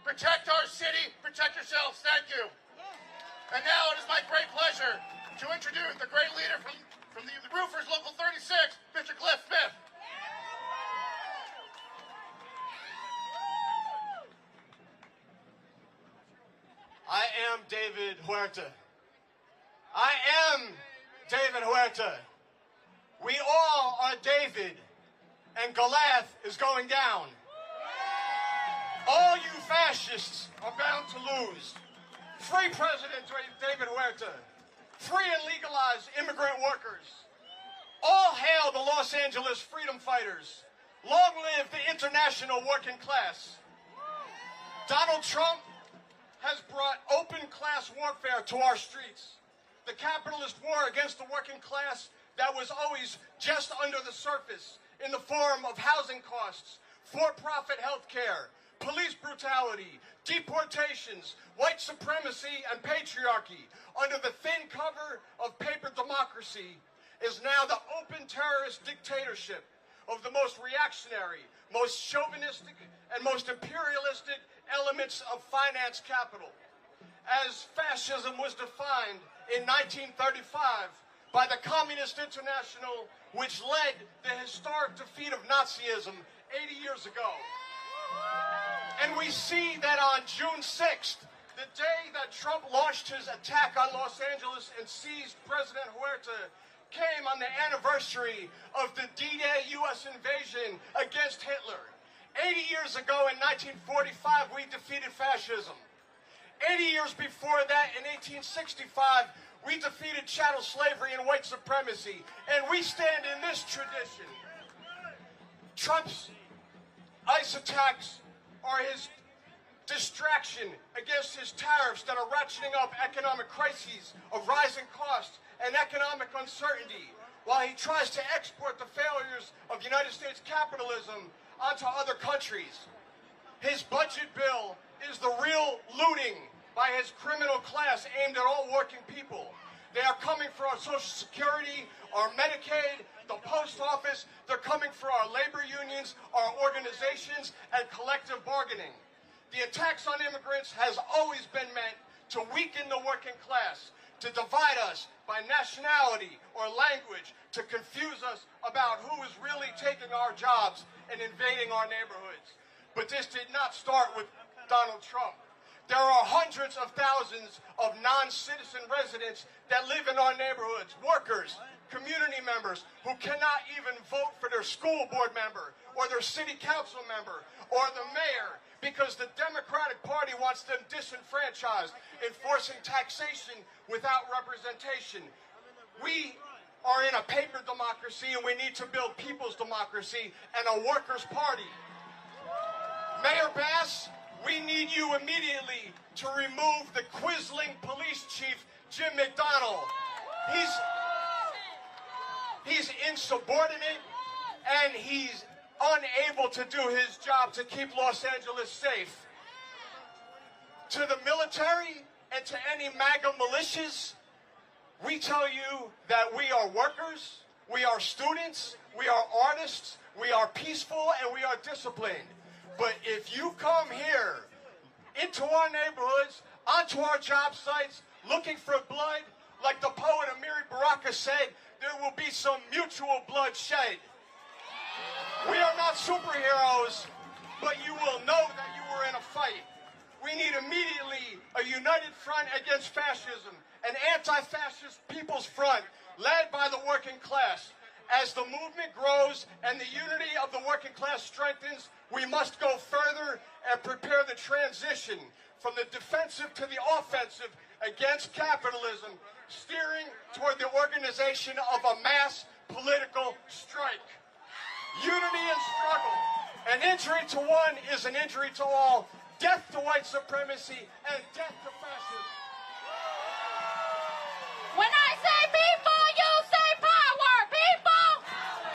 Protect our city. Protect yourselves. Thank you. And now it is my great pleasure to introduce the great leader from the Roofers Local 36, Mr. Cliff Smith. I am David Huerta. I am David Huerta. We all are David, and Goliath is going down. All you fascists are bound to lose. Free President David Huerta. Free and legalized immigrant workers. All hail the Los Angeles freedom fighters. Long live the international working class. Donald Trump has brought open class warfare to our streets. The capitalist war against the working class that was always just under the surface in the form of housing costs, for-profit health care, police brutality, deportations, white supremacy, and patriarchy under the thin cover of paper democracy is now the open terrorist dictatorship of the most reactionary, most chauvinistic, and most imperialistic elements of finance capital. As fascism was defined in 1935 by the Communist International, which led the historic defeat of Nazism 80 years ago. And we see that on June 6th, the day that Trump launched his attack on Los Angeles and seized President Huerta, came on the anniversary of the D-Day U.S. invasion against Hitler. 80 years ago in 1945, we defeated fascism. 80 years before that, in 1865, we defeated chattel slavery and white supremacy. And we stand in this tradition. Trump's ICE attacks are his distraction against his tariffs that are ratcheting up economic crises of rising costs and economic uncertainty, while he tries to export the failures of United States capitalism onto other countries. His budget bill is the real looting by his criminal class aimed at all working people. They are coming for our Social Security, our Medicaid, the post office. They're coming for our labor unions, our organizations, and collective bargaining. The attacks on immigrants has always been meant to weaken the working class, to divide us by nationality or language, to confuse us about who is really taking our jobs and invading our neighborhoods. But this did not start with Donald Trump. There are hundreds of thousands of non-citizen residents that live in our neighborhoods, workers, community members who cannot even vote for their school board member or their city council member or the mayor because the Democratic Party wants them disenfranchised, enforcing taxation without representation. We are in a paper democracy, and we need to build people's democracy and a workers' party. Mayor Bass, we need you immediately to remove the Quisling police chief, Jim McDonnell. He's insubordinate, and he's unable to do his job to keep Los Angeles safe. To the military and to any MAGA militias, we tell you that we are workers, we are students, we are artists, we are peaceful, and we are disciplined. But if you come here into our neighborhoods, onto our job sites, looking for blood, like the poet Amiri Baraka said, there will be some mutual blood shed. We are not superheroes, but you will know that you were in a fight. We need immediately a united front against fascism, an anti-fascist people's front led by the working class. As the movement grows and the unity of the working class strengthens, we must go further and prepare the transition from the defensive to the offensive against capitalism, steering toward the organization of a mass political strike. Unity and struggle. An injury to one is an injury to all. Death to white supremacy and death to fascism. When I say